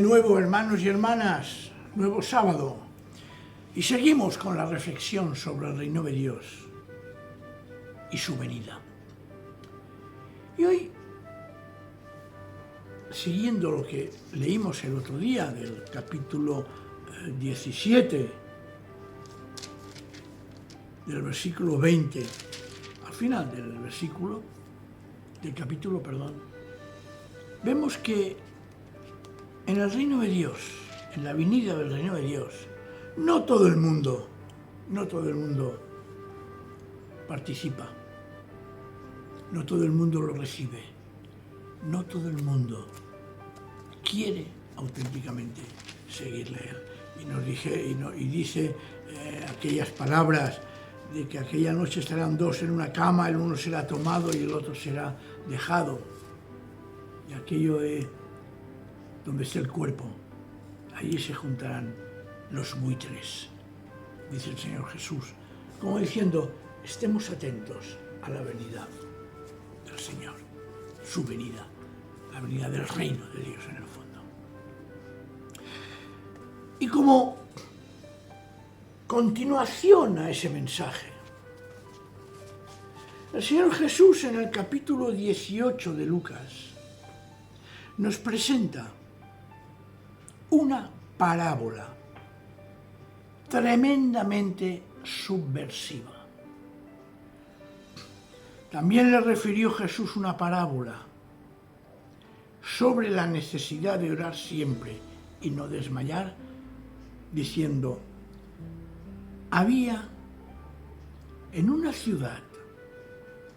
nuevo, hermanos y hermanas, nuevo sábado, y seguimos con la reflexión sobre el reino de Dios y su venida. Y hoy, siguiendo lo que leímos el otro día del capítulo 17, del versículo 20, al final del capítulo, vemos que en el reino de Dios, en la venida del reino de Dios, no todo el mundo participa, no todo el mundo lo recibe, no todo el mundo quiere auténticamente seguirle a él. Y dice aquellas palabras de que aquella noche estarán dos en una cama, el uno será tomado y el otro será dejado. Y aquello es donde está el cuerpo, allí se juntarán los buitres, dice el Señor Jesús, como diciendo, estemos atentos a la venida del Señor, su venida, la venida del reino de Dios en el fondo. Y como continuación a ese mensaje, el Señor Jesús en el capítulo 18 de Lucas nos presenta una parábola tremendamente subversiva. También le refirió Jesús una parábola sobre la necesidad de orar siempre y no desmayar, diciendo, había en una ciudad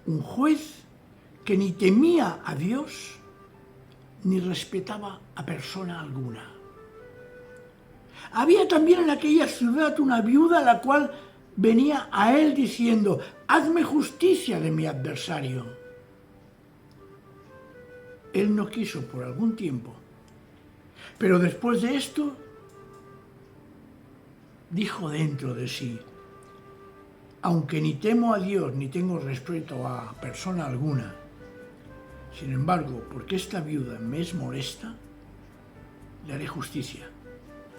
un juez que ni temía a Dios ni respetaba a persona alguna. Había también en aquella ciudad una viuda a la cual venía a él diciendo, hazme justicia de mi adversario. Él no quiso por algún tiempo, pero después de esto dijo dentro de sí, aunque ni temo a Dios ni tengo respeto a persona alguna, sin embargo, porque esta viuda me es molesta, le haré justicia,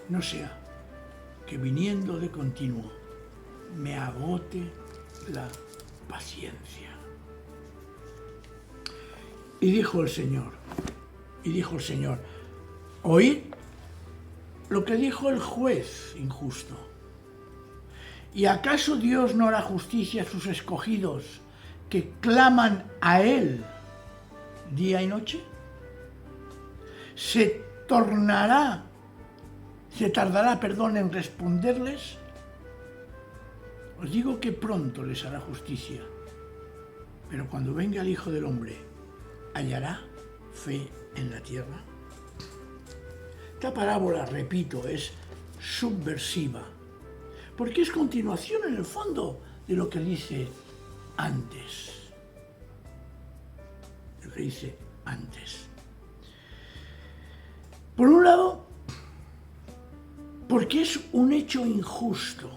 no sea que viniendo de continuo me agote la paciencia. Y dijo el Señor, oíd lo que dijo el juez injusto. ¿Y acaso Dios no hará justicia a sus escogidos que claman a Él día y noche? ¿Se tardará, en responderles? Os digo que pronto les hará justicia, pero cuando venga el Hijo del Hombre, ¿hallará fe en la tierra? Esta parábola, repito, es subversiva, porque es continuación en el fondo de lo que dice antes. Por un lado, porque es un hecho injusto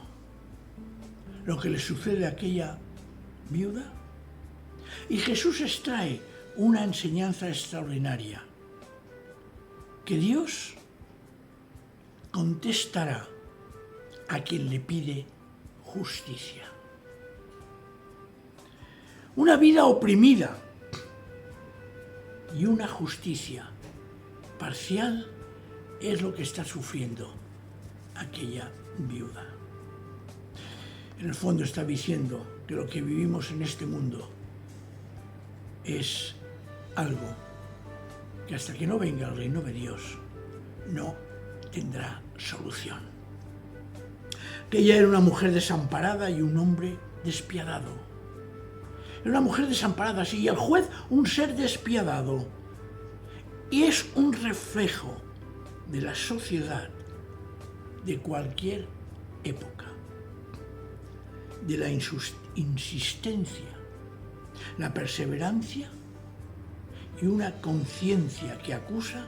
lo que le sucede a aquella viuda. Y Jesús extrae una enseñanza extraordinaria, que Dios contestará a quien le pide justicia. Una vida oprimida y una justicia parcial es lo que está sufriendo aquella viuda. En el fondo está diciendo que lo que vivimos en este mundo es algo que hasta que no venga el reino de Dios no tendrá solución. Que ella era una mujer desamparada y un hombre despiadado. Era una mujer desamparada, sí, y el juez un ser despiadado. Y es un reflejo de la sociedad de cualquier época, de la insistencia, la perseverancia y una conciencia que acusa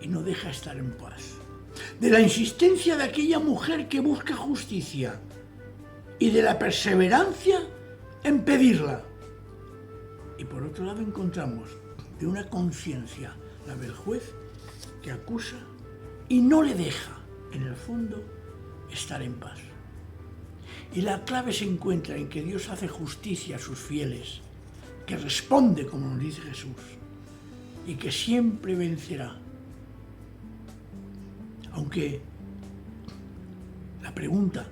y no deja estar en paz. De la insistencia de aquella mujer que busca justicia y de la perseverancia en pedirla. Y por otro lado encontramos de una conciencia, la del juez, que acusa y no le deja, en el fondo, estar en paz. Y la clave se encuentra en que Dios hace justicia a sus fieles, que responde, como nos dice Jesús, y que siempre vencerá. Aunque la pregunta,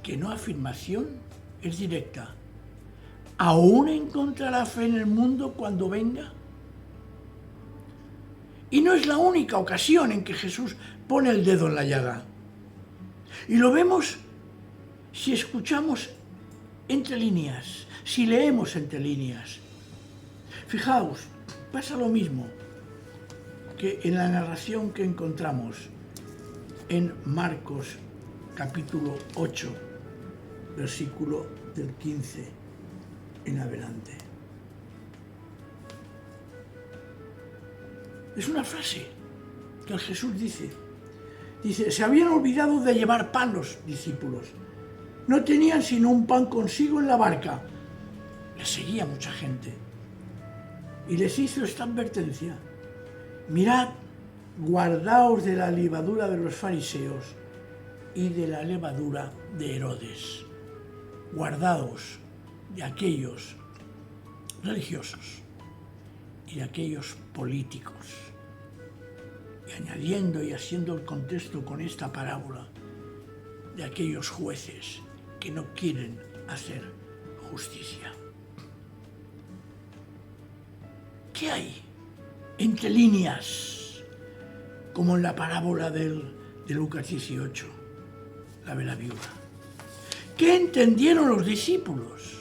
que no afirmación, es directa. ¿Aún encontrará fe en el mundo cuando venga? Y no es la única ocasión en que Jesús pone el dedo en la llaga. Y lo vemos si escuchamos entre líneas, si leemos entre líneas. Fijaos, pasa lo mismo que en la narración que encontramos en Marcos capítulo 8, versículo del 15 en adelante. Es una frase que el Jesús dice, se habían olvidado de llevar pan los discípulos. No tenían sino un pan consigo en la barca. Les seguía mucha gente. Y les hizo esta advertencia: mirad, guardaos de la levadura de los fariseos y de la levadura de Herodes. Guardaos de aquellos religiosos y de aquellos políticos. Y añadiendo y haciendo el contexto con esta parábola, de aquellos jueces que no quieren hacer justicia. ¿Qué hay entre líneas, como en la parábola de Lucas 18, la de la viuda? ¿Qué entendieron los discípulos?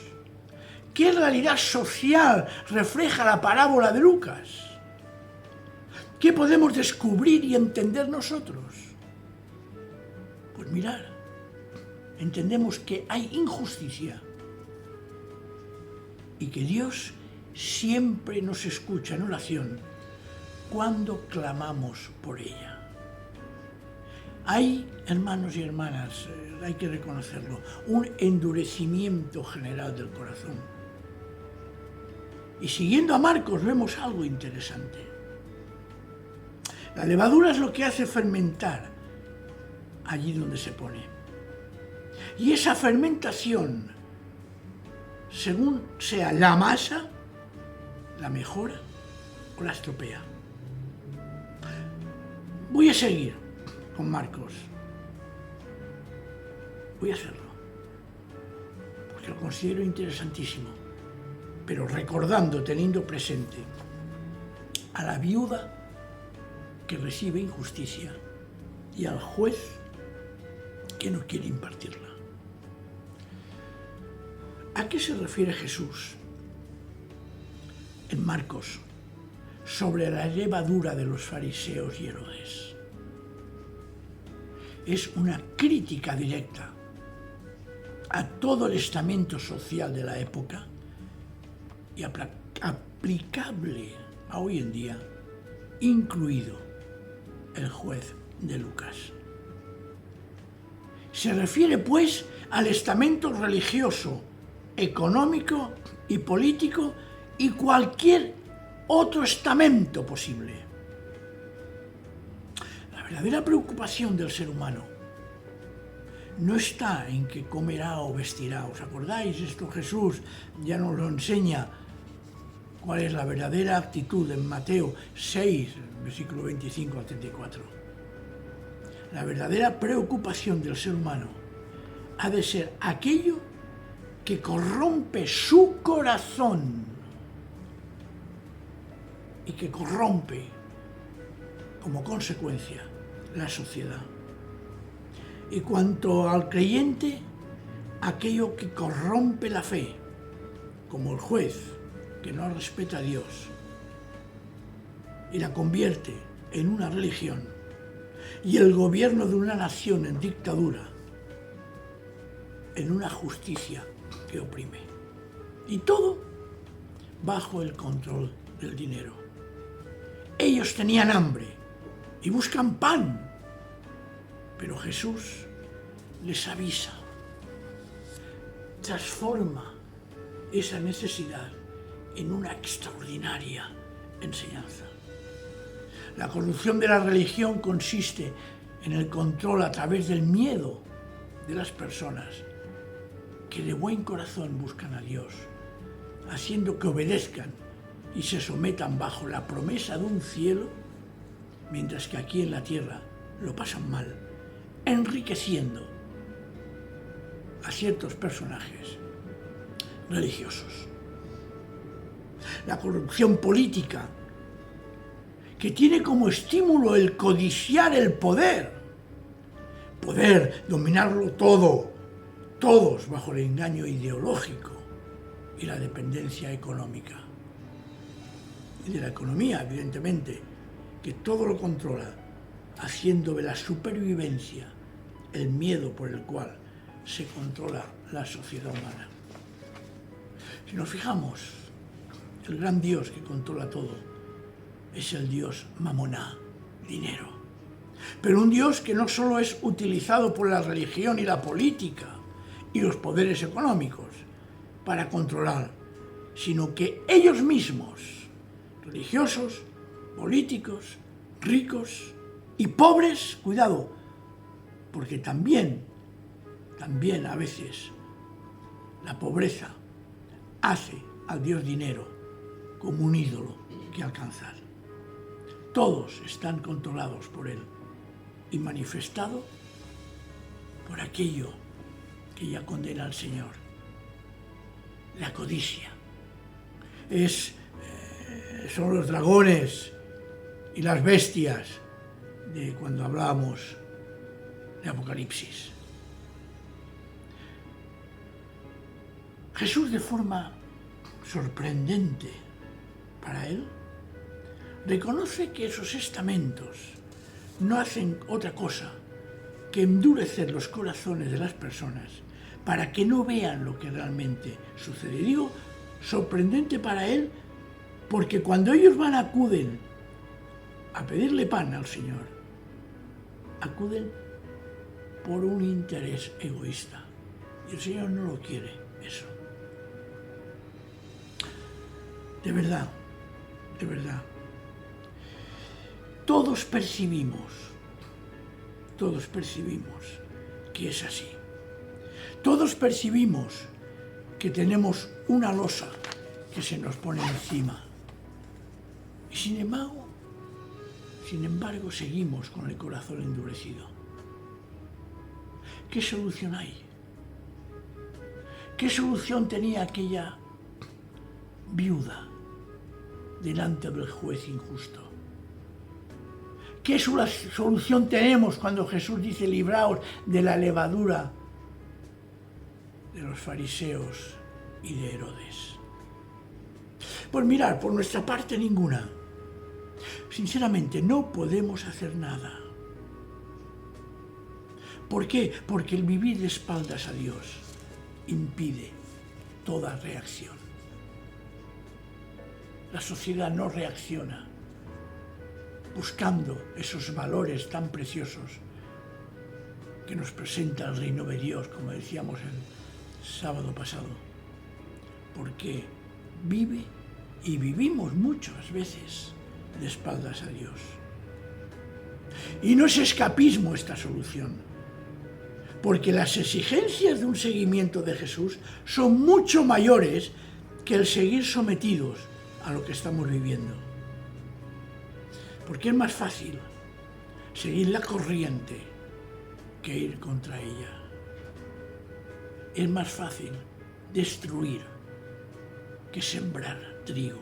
¿Qué realidad social refleja la parábola de Lucas? ¿Qué podemos descubrir y entender nosotros? Pues mirar, entendemos que hay injusticia y que Dios siempre nos escucha en oración cuando clamamos por ella. Hay, hermanos y hermanas, hay que reconocerlo, un endurecimiento general del corazón. Y siguiendo a Marcos vemos algo interesante. La levadura es lo que hace fermentar allí donde se pone. Y esa fermentación, según sea la masa, la mejora o la estropea. Voy a seguir con Marcos. Voy a hacerlo, porque lo considero interesantísimo, pero recordando, teniendo presente a la viuda que recibe injusticia y al juez que no quiere impartirla. ¿A qué se refiere Jesús en Marcos sobre la levadura de los fariseos y Herodes? Es una crítica directa a todo el estamento social de la época y aplicable a hoy en día, incluido el juez de Lucas. Se refiere, pues, al estamento religioso, económico y político y cualquier otro estamento posible. La verdadera preocupación del ser humano no está en qué comerá o vestirá. ¿Os acordáis? Esto Jesús ya nos lo enseña. ¿Cuál es la verdadera actitud en Mateo 6, versículo 25 al 34? La verdadera preocupación del ser humano ha de ser aquello que corrompe su corazón y que corrompe, como consecuencia, la sociedad. Y cuanto al creyente, aquello que corrompe la fe, como el juez que no respeta a Dios y la convierte en una religión, y el gobierno de una nación en dictadura, en una justicia que oprime. Y todo bajo el control del dinero. Ellos tenían hambre y buscan pan, pero Jesús les avisa, transforma esa necesidad en una extraordinaria enseñanza. La corrupción de la religión consiste en el control a través del miedo de las personas que de buen corazón buscan a Dios, haciendo que obedezcan y se sometan bajo la promesa de un cielo, mientras que aquí en la tierra lo pasan mal, enriqueciendo a ciertos personajes religiosos. La corrupción política, que tiene como estímulo el codiciar el poder, dominarlo todo, todos bajo el engaño ideológico y la dependencia económica. Y de la economía, evidentemente, que todo lo controla, haciendo de la supervivencia el miedo por el cual se controla la sociedad humana. Si nos fijamos, el gran Dios que controla todo es el Dios Mamoná, dinero. Pero un Dios que no solo es utilizado por la religión y la política y los poderes económicos para controlar, sino que ellos mismos, religiosos, políticos, ricos y pobres, cuidado, porque también a veces la pobreza hace al Dios dinero como un ídolo que alcanzar. Todos están controlados por él y manifestado por aquello que ya condena al Señor, la codicia. Son los dragones y las bestias de cuando hablábamos de Apocalipsis. Jesús, de forma sorprendente para él, reconoce que esos estamentos no hacen otra cosa que endurecer los corazones de las personas para que no vean lo que realmente sucede. Digo, sorprendente para él, porque cuando ellos acuden a pedirle pan al Señor, acuden por un interés egoísta. Y el Señor no lo quiere, eso. De verdad, todos percibimos que es así. Todos percibimos que tenemos una losa que se nos pone encima. Y sin embargo, seguimos con el corazón endurecido. ¿Qué solución hay? ¿Qué solución tenía aquella viuda delante del juez injusto? ¿Qué solución tenemos cuando Jesús dice: libraos de la levadura de los fariseos y de Herodes? Pues mirar, por nuestra parte ninguna. Sinceramente, no podemos hacer nada. ¿Por qué? Porque el vivir de espaldas a Dios impide toda reacción. La sociedad no reacciona buscando esos valores tan preciosos que nos presenta el reino de Dios, como decíamos el sábado pasado, porque vive y vivimos muchas veces de espaldas a Dios. Y no es escapismo esta solución, porque las exigencias de un seguimiento de Jesús son mucho mayores que el seguir sometidos a lo que estamos viviendo. Porque es más fácil seguir la corriente que ir contra ella. Es más fácil destruir que sembrar trigo.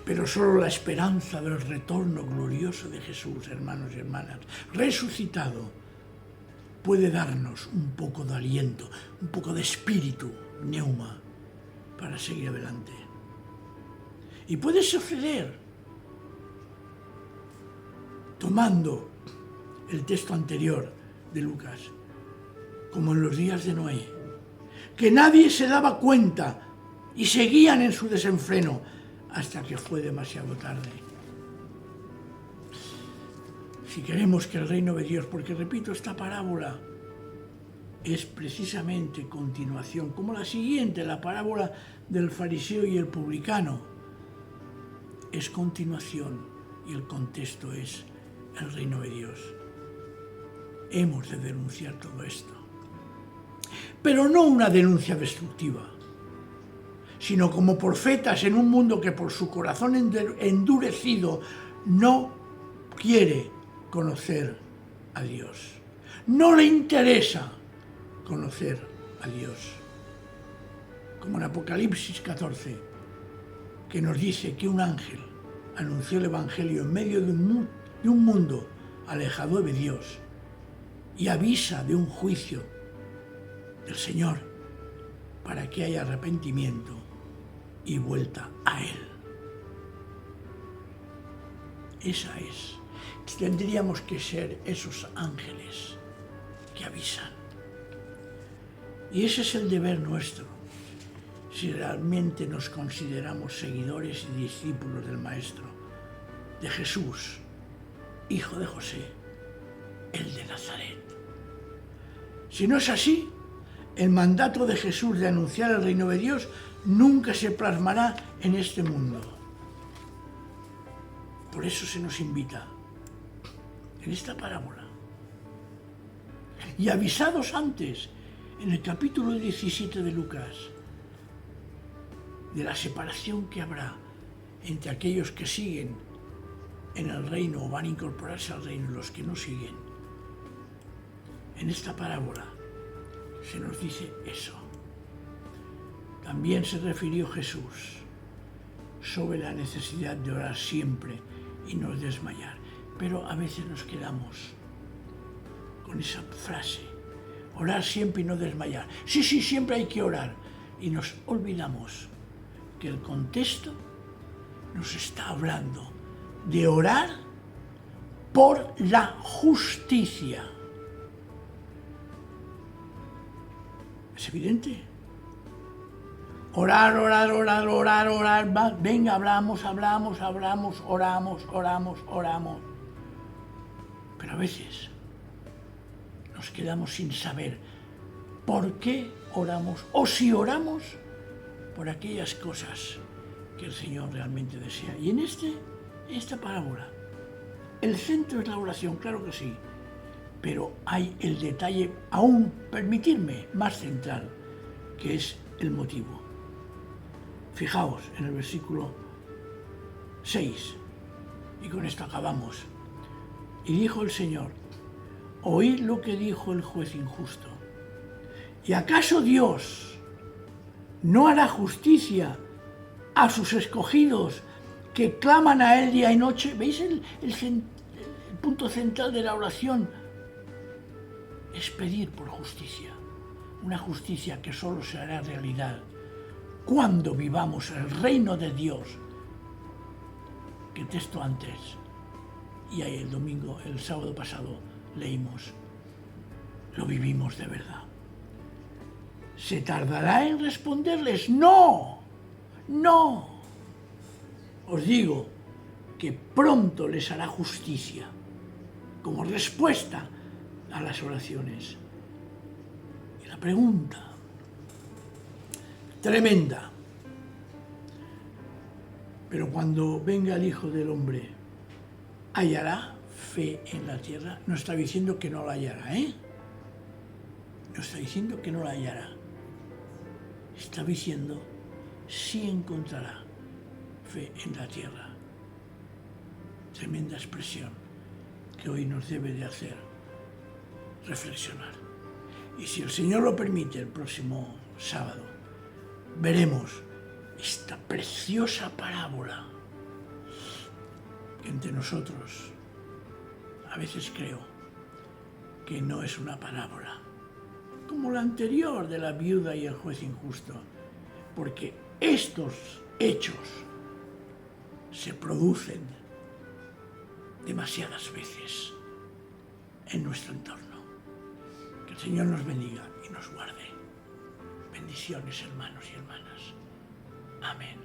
Pero solo la esperanza del retorno glorioso de Jesús, hermanos y hermanas, resucitado, puede darnos un poco de aliento, un poco de espíritu, pneuma, para seguir adelante. Y puede suceder, tomando el texto anterior de Lucas, como en los días de Noé, que nadie se daba cuenta y seguían en su desenfreno hasta que fue demasiado tarde. Si queremos que el reino de Dios, porque repito, esta parábola es precisamente continuación, como la siguiente, la parábola del fariseo y el publicano, es continuación y el contexto es el reino de Dios. hemos de denunciar todo esto. Pero no una denuncia destructiva, sino como profetas en un mundo que por su corazón endurecido no quiere conocer a Dios. No le interesa conocer a Dios. Como en Apocalipsis 14, que nos dice que un ángel anunció el Evangelio en medio de un mundo alejado de Dios y avisa de un juicio del Señor para que haya arrepentimiento y vuelta a Él. Esa es. Tendríamos que ser esos ángeles que avisan. Y ese es el deber nuestro, si realmente nos consideramos seguidores y discípulos del Maestro, de Jesús, hijo de José, el de Nazaret. Si no es así, el mandato de Jesús de anunciar el reino de Dios nunca se plasmará en este mundo. Por eso se nos invita en esta parábola. Y avisados antes, en el capítulo 17 de Lucas, de la separación que habrá entre aquellos que siguen en el reino o van a incorporarse al reino y los que no siguen. En esta parábola se nos dice eso. También se refirió Jesús sobre la necesidad de orar siempre y no desmayar. Pero a veces nos quedamos con esa frase, orar siempre y no desmayar. Sí, siempre hay que orar. Y nos olvidamos que el contexto nos está hablando de orar por la justicia. ¿Es evidente? Orar. Venga, hablamos, oramos. Pero a veces nos quedamos sin saber por qué oramos o si oramos por aquellas cosas que el Señor realmente desea. Y en esta parábola, el centro es la oración, claro que sí, pero hay el detalle, aún permitirme, más central, que es el motivo. Fijaos en el versículo 6, y con esto acabamos. Y dijo el Señor: oíd lo que dijo el juez injusto. ¿Y acaso Dios no hará justicia a sus escogidos que claman a Él día y noche? ¿Veis el punto central de la oración? Es pedir por justicia, una justicia que solo se hará realidad cuando vivamos el reino de Dios, que texto antes, y ahí el sábado pasado leímos, lo vivimos de verdad. ¿Se tardará en responderles? No. Os digo que pronto les hará justicia como respuesta a las oraciones. Y la pregunta tremenda: pero cuando venga el Hijo del Hombre, ¿hallará fe en la tierra? No está diciendo que no la hallará, No está diciendo que no la hallará. Está diciendo si encontrará fe en la tierra. Tremenda expresión que hoy nos debe de hacer reflexionar. Y si el Señor lo permite, el próximo sábado veremos esta preciosa parábola que entre nosotros a veces creo que no es una parábola como la anterior de la viuda y el juez injusto, porque estos hechos se producen demasiadas veces en nuestro entorno. Que el Señor nos bendiga y nos guarde. Bendiciones, hermanos y hermanas. Amén.